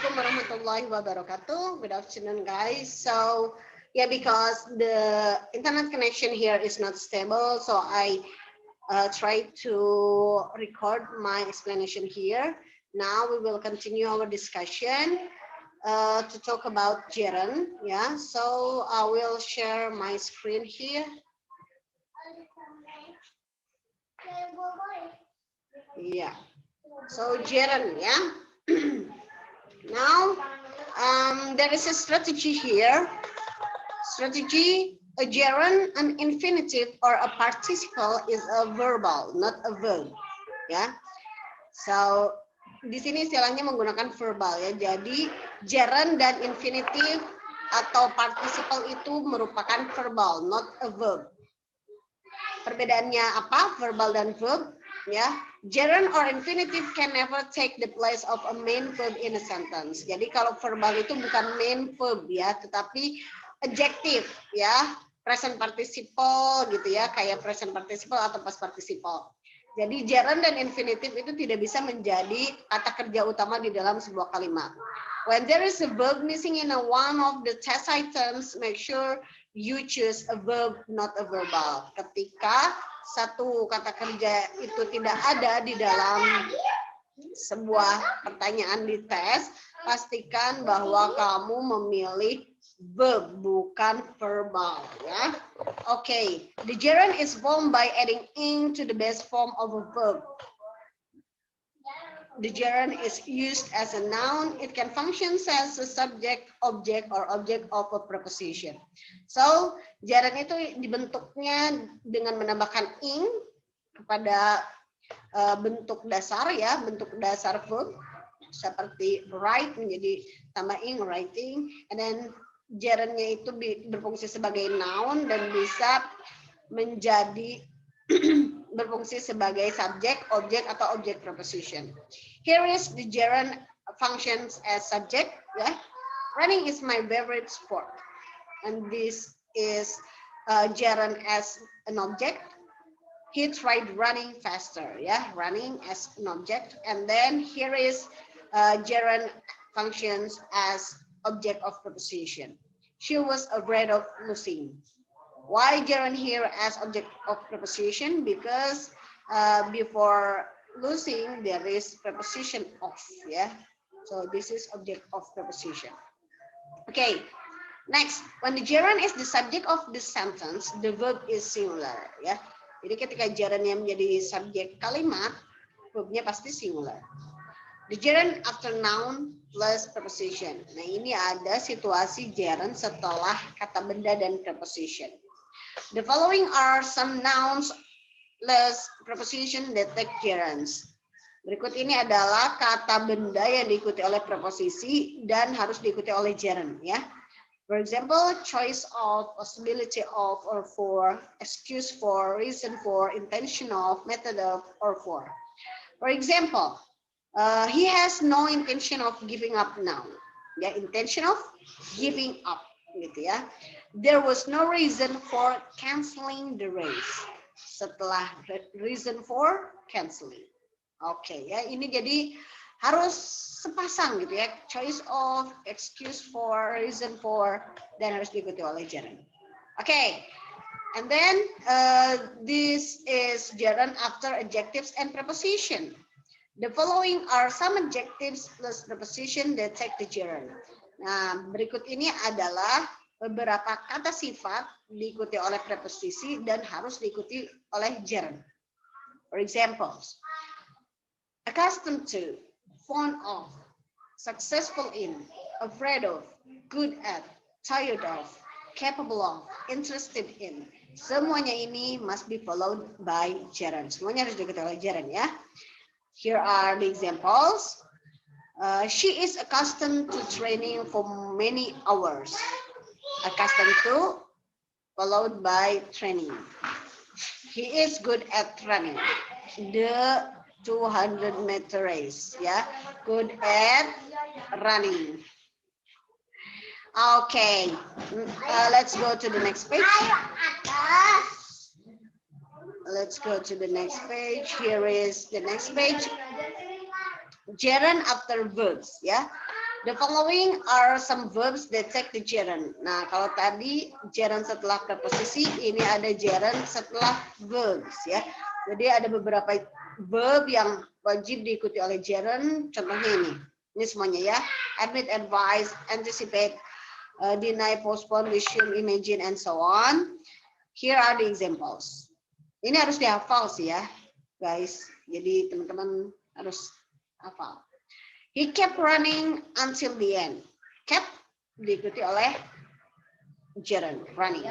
Assalamualaikum warahmatullahi wabarakatuh. Good afternoon, guys. So, yeah, because the internet connection here is not stable, so I try to record my explanation here. Now we will continue our discussion to talk about gerund. Yeah, so I will share my screen here. Yeah, so gerund, yeah. Now, there is a strategy here. Strategy, a gerund, an infinitive, or a participle is a verbal, not a verb. Ya, so di sini istilahnya menggunakan verbal ya. Jadi gerund dan infinitive atau participle itu merupakan verbal, not a verb. Perbedaannya apa? Verbal dan verb. Ya, gerund or infinitive can never take the place of a main verb in a sentence. Jadi kalau verbal itu bukan main verb ya, tetapi adjective ya, present participle gitu ya, kayak present participle atau past participle. Jadi gerund dan infinitive itu tidak bisa menjadi kata kerja utama di dalam sebuah kalimat. When there is a verb missing in one of the test items, make sure you choose a verb, not a verbal. Ketika satu kata kerja itu tidak ada di dalam sebuah pertanyaan di tes, pastikan bahwa kamu memilih verb, bukan verbal. Ya. Okay, the gerund is formed by adding ing to the base form of a verb. The gerund is used as a noun. It can function as a subject, object, or object of a preposition. So, gerund itu dibentuknya dengan menambahkan ing kepada bentuk dasar ya, bentuk dasar verb seperti write menjadi tambah ing, writing, and then gerundnya itu berfungsi sebagai noun dan bisa menjadi berfungsi sebagai subjek, objek, atau objek preposition. Here is the gerund functions as subject. Yeah, running is my favorite sport, and this is gerund as an object. He tried running faster. Yeah, running as an object, and then here is gerund functions as object of preposition. She was afraid of losing. Why gerund here as object of preposition? Because before losing there is preposition of, yeah. So this is object of preposition. Okay, next, when the gerund is the subject of the sentence, the verb is singular, ya. Jadi ketika gerundnya menjadi subjek kalimat, verbnya pasti singular. The gerund after noun plus preposition. Nah, ini ada situasi gerund setelah kata benda dan preposition. The following are some nouns plus preposition that take gerunds. Berikut ini adalah kata benda yang diikuti oleh preposisi dan harus diikuti oleh gerund, ya. For example, choice of, possibility of, or for, excuse for, reason for, intention of, method of, or for. For example, he has no intention of giving up now. Ya, intention of giving up, gitu ya. There was no reason for canceling the race. Setelah reason for canceling. Oke, ya, ini jadi harus sepasang gitu ya. Choice of, excuse for, reason for, dan harus diikuti oleh gerund. Oke, and then this is gerund after adjectives and preposition. The following are some adjectives plus preposition that take the gerund. Nah, berikut ini adalah beberapa kata sifat diikuti oleh preposisi dan harus diikuti oleh gerund. For examples, accustomed to, fond of, successful in, afraid of, good at, tired of, capable of, interested in. Semuanya ini must be followed by gerund. Semuanya harus diikuti oleh gerund, ya. Here are the examples. She is accustomed to training for many hours. Accustomed to, followed by training. He is good at running. The 200-meter race, yeah, good at running. Okay, let's go to the next page. Let's go to the next page. Here is the next page. Gerund after verbs, ya. The following are some verbs that take the gerund. Nah, kalau tadi gerund setelah preposisi, ini ada gerund setelah verbs ya. Jadi ada beberapa verb yang wajib diikuti oleh gerund. Contohnya ini. Ini semuanya ya. Admit, advise, anticipate, deny, postpone, resume, imagine, and so on. Here are the examples. Ini harus dihafal sih ya, guys. Jadi teman-teman harus hafal. He kept running until the end. Kept diikuti oleh gerund, running.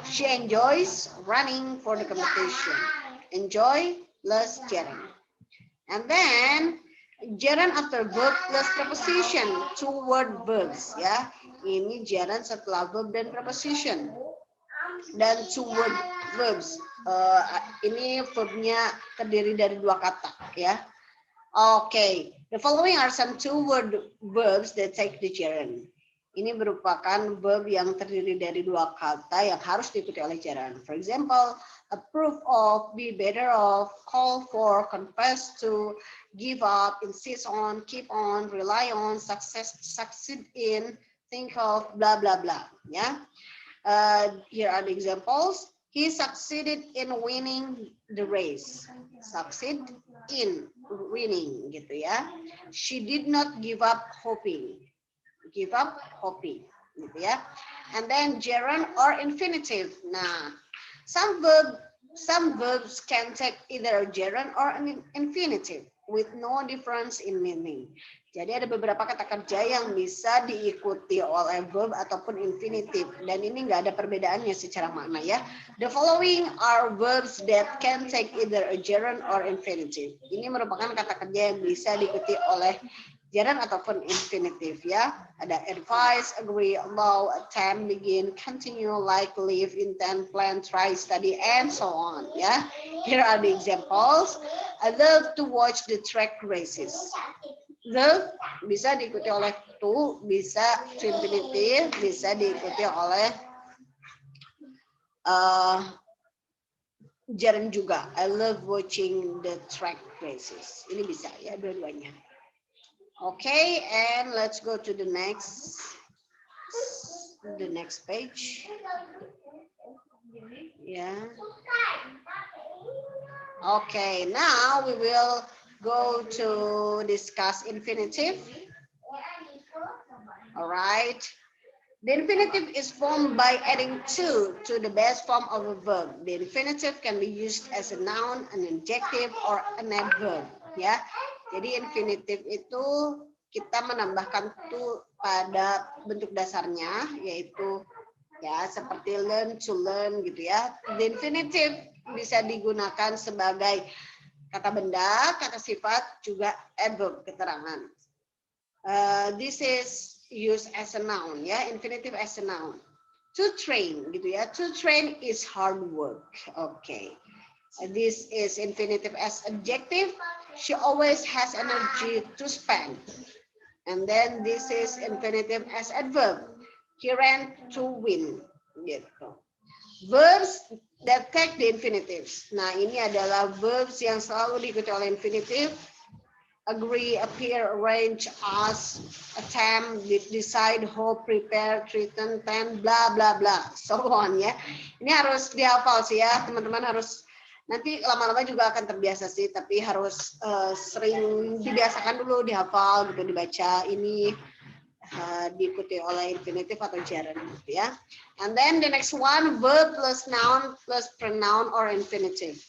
She enjoys running for the competition. Enjoy plus gerund. And then gerund after verb plus preposition, two word verbs ya. Ini gerund setelah verb dan preposition. Dan two word verbs. Ini verbnya terdiri dari dua kata ya. Okay, the following are some two-word verbs that take the gerund. Ini merupakan verb yang terdiri dari dua kata yang harus diikuti oleh gerund. For example, approve of, be better of, call for, confess to, give up, insist on, keep on, rely on, succeed in, think of, blah blah blah. Ya, here are the examples. He succeeded in winning the race. Succeed in winning gitu ya. She did not give up hoping. Give up hoping gitu ya. And then gerund or infinitive. Nah, some verbs can take either a gerund or an infinitive with no difference in meaning. Jadi ada beberapa kata kerja yang bisa diikuti oleh verb ataupun infinitive, dan ini nggak ada perbedaannya secara makna ya. The following are verbs that can take either a gerund or infinitive. Ini merupakan kata kerja yang bisa diikuti oleh gerund ataupun infinitive ya. Ada advise, agree, allow, attempt, begin, continue, like, live, intend, plan, try, study, and so on ya. Here are the examples. I love to watch the track races. The bisa diikuti oleh to, bisa to infinitive, bisa diikuti oleh gerund juga. I love watching the track races. Ini bisa ya dua-duanya. Okay, and let's go to the next page. Yeah. Okay, now we will go to discuss infinitive. All right. The infinitive is formed by adding to the base form of a verb. The infinitive can be used as a noun, an adjective, or an adverb. Ya, jadi infinitive itu kita menambahkan to pada bentuk dasarnya, yaitu ya seperti learn, to learn gitu ya. The infinitive bisa digunakan sebagai kata benda, kata sifat, juga adverb keterangan. This is used as a noun ya, infinitive as a noun. To train gitu ya, to train is hard work. Okay, this is infinitive as adjective. She always has energy to spend. And then this is infinitive as adverb. He ran to win gitu. Verbs that take the infinitives. Nah, ini adalah verbs yang selalu diikuti oleh infinitive. Agree, appear, arrange, ask, attempt, decide, hope, prepare, threaten, plan, bla bla bla, so on ya. Ini harus dihafal sih ya, teman-teman harus nanti lama-lama juga akan terbiasa sih, tapi harus sering dibiasakan dulu dihafal gitu, dibaca ini diikuti oleh infinitive atau gerund gitu ya. And then the next one, verb plus noun plus pronoun or infinitive.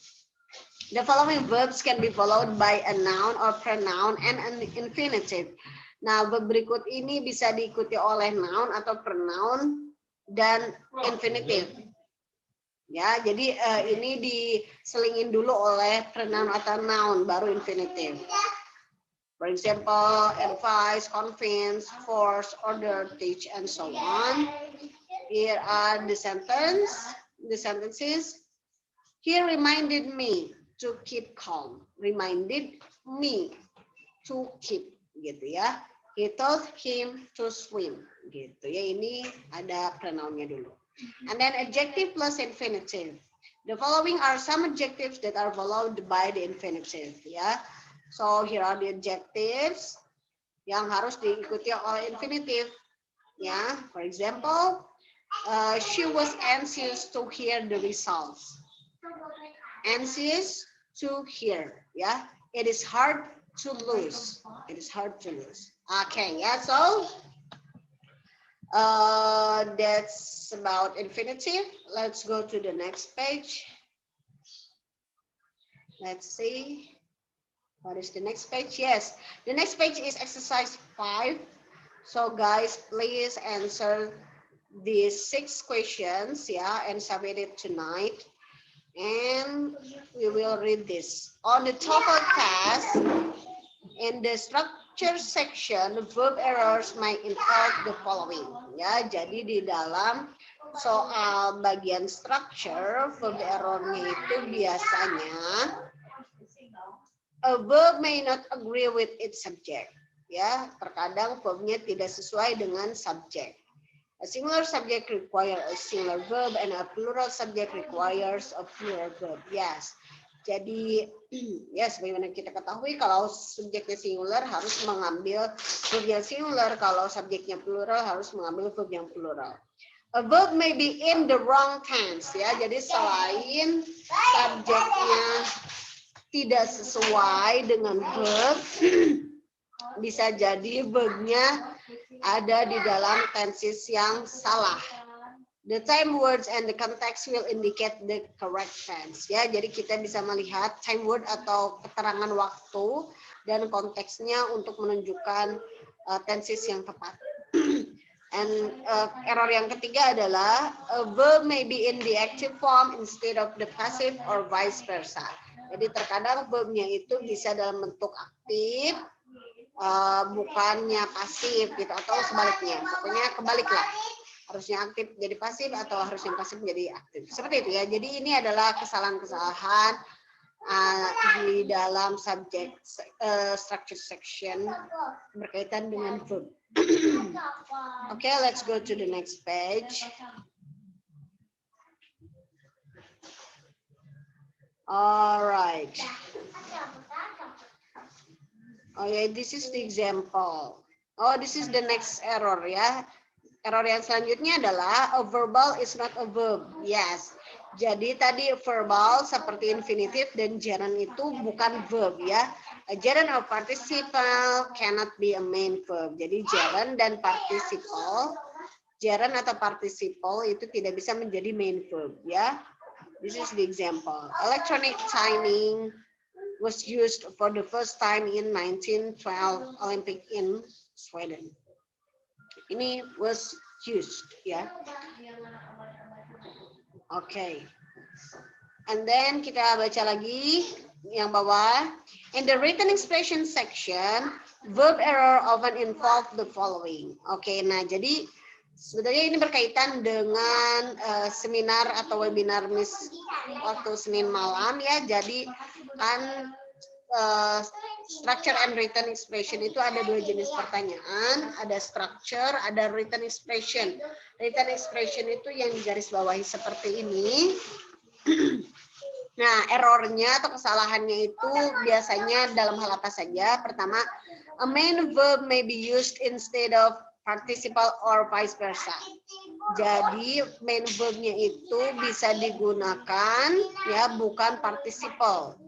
The following verbs can be followed by a noun or pronoun and an infinitive. Nah, verb berikut ini bisa diikuti oleh noun atau pronoun dan infinitive. Ya, jadi ini diselingin dulu oleh pronoun atau noun baru infinitive. For example, advise, convince, force, order, teach, and so on. Here are the sentences. He reminded me to keep calm. Reminded me to keep, gitu ya. He told him to swim, gitu ya. Ini ada pronounnya dulu. And then adjective plus infinitive. The following are some adjectives that are followed by the infinitive, ya. So here are the adjectives. yang harus diikuti oleh infinitive. Ya, for example, she was anxious to hear the results. Anxious to hear. Ya, it is hard to lose. It is hard to lose. Okay, yeah. So that's about infinitive. Let's go to the next page. Let's see. What is the next page? Yes, the next page is exercise 5. So guys, please answer these 6 questions, yeah, and submit it tonight. And we will read this. On the TOEFL test, in the structure section, verb errors might involve the following. Ya, jadi di dalam soal bagian structure, verb errornya itu biasanya a verb may not agree with its subject. Ya, terkadang verbnya tidak sesuai dengan subjek. A singular subject requires a singular verb and a plural subject requires a plural verb. Yes. Jadi ya sebagaimana kita ketahui kalau subjeknya singular harus mengambil verb yang singular, kalau subjeknya plural harus mengambil verb yang plural. A verb may be in the wrong tense ya. Jadi selain subjeknya tidak sesuai dengan verb, bisa jadi verbnya ada di dalam tenses yang salah. The time words and the context will indicate the correct tense. Ya, jadi kita bisa melihat time word atau keterangan waktu dan konteksnya untuk menunjukkan tenses yang tepat. And error yang ketiga adalah a verb may be in the active form instead of the passive or vice versa. Jadi terkadang verbnya itu bisa dalam bentuk aktif, bukannya pasif gitu, atau sebaliknya. Pokoknya kebaliklah. Harusnya aktif jadi pasif atau harusnya pasif menjadi aktif. Seperti itu ya. Jadi ini adalah kesalahan-kesalahan di dalam subject structure section berkaitan dengan verb. Okay, let's go to the next page. All right. Oh yeah, this is the example. Oh, this is the next error ya. Error yang selanjutnya adalah a verbal is not a verb. Yes. Jadi tadi verbal seperti infinitive dan gerund itu bukan verb ya. A gerund or participle cannot be a main verb. Jadi gerund dan participle, gerund atau participle itu tidak bisa menjadi main verb ya. This is the example. Electronic timing was used for the first time in 1912 Olympic in Sweden. Ini was used, ya. Okay. And then kita baca lagi yang bawah. In the written expression section, verb error often involve the following. Okay, nah jadi sebenarnya ini berkaitan dengan seminar atau webinar Miss waktu Senin malam ya. Jadi kan structure and written expression itu ada 2 jenis pertanyaan, ada structure, ada written expression. Written expression itu yang digaris bawahi seperti ini. Nah, errornya atau kesalahannya itu biasanya dalam hal apa saja? Pertama, a main verb may be used instead of participle or vice versa. Jadi main verbnya itu bisa digunakan ya, bukan participle.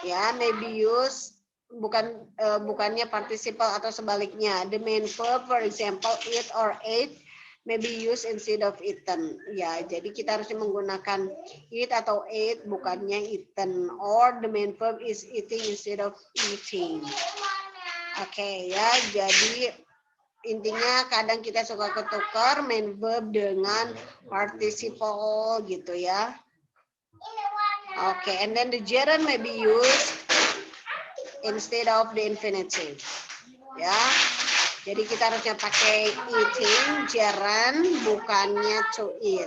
Ya, may be used bukannya participle atau sebaliknya. The main verb, for example, eat or ate, may be used instead of eaten. Ya, jadi kita harus menggunakan eat atau ate bukannya eaten. Or the main verb is eating instead of eating. Oke, ya, jadi intinya kadang kita suka ketukar main verb dengan participle gitu ya. Okay, and then the gerund may be used instead of the infinitive. Ya, jadi kita harusnya pakai eating, gerund, bukannya to eat.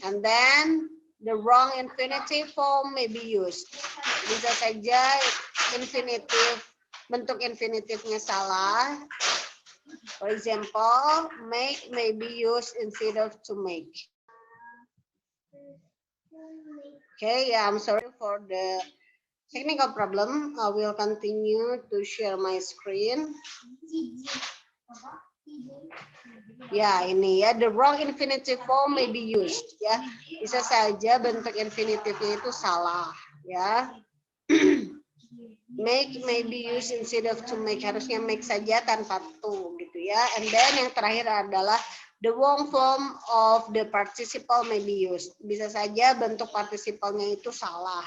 And then the wrong infinitive form may be used. Bisa saja infinitive, bentuk infinitifnya salah. For example, make may be used instead of to make. Okay, yeah, I'm sorry for the Technical problem. I will continue to share my screen. Ya, ini ya, the wrong infinitive form may be used. Ya, bisa saja bentuk infinitifnya itu salah. Ya, make may be used instead of to make. Harusnya make saja tanpa to, gitu ya. And then yang terakhir adalah the wrong form of the participle may be used. Bisa saja bentuk participalnya itu salah.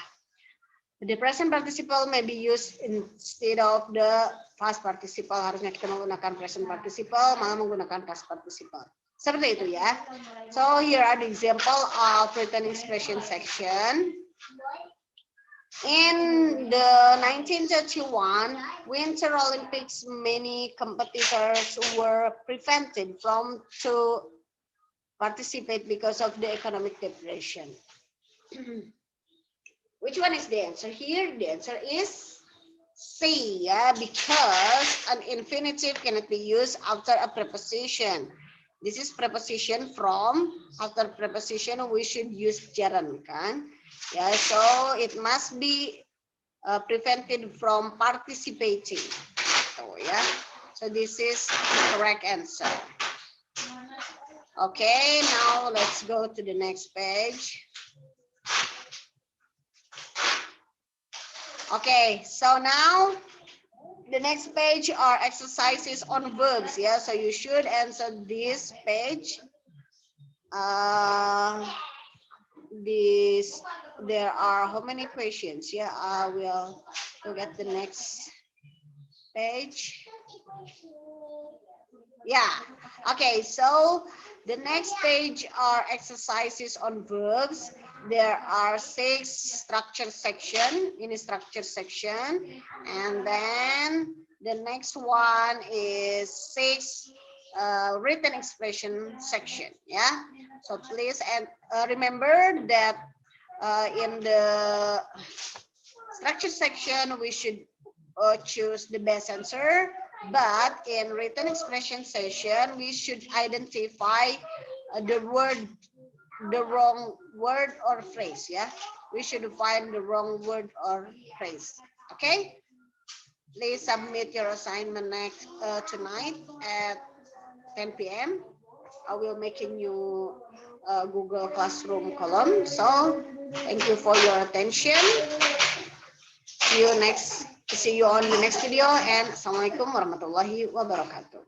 The present participle may be used instead of the past participle. Harusnya kita menggunakan present participle, malah menggunakan past participle. Seperti itu ya. So here are the example of written expression section. In the 1931 Winter Olympics, many competitors were prevented from to participate because of the economic depression. Which one is the answer here? The answer is C, yeah, because an infinitive cannot be used after a preposition. This is preposition from. After preposition, we should use gerund, kan? Yeah, so it must be prevented from participating. So, yeah, so this is the correct answer. Okay, now let's go to the next page. Okay, so now the next page are exercises on verbs. Yeah, so you should answer this page. There are how many questions? Yeah, I will look at the next page. Yeah, okay, so the next page are exercises on verbs. There are 6 structure section in structure section, and then the next one is 6 written expression section. Yeah, so please and remember that in the structure section we should choose the best answer. But in written expression session, we should identify the wrong word or phrase. Yeah, we should find the wrong word or phrase. Okay, please submit your assignment next tonight at 10 p.m. I will make a new Google Classroom column. So thank you for your attention. See you on the next video, and Assalamualaikum warahmatullahi wabarakatuh.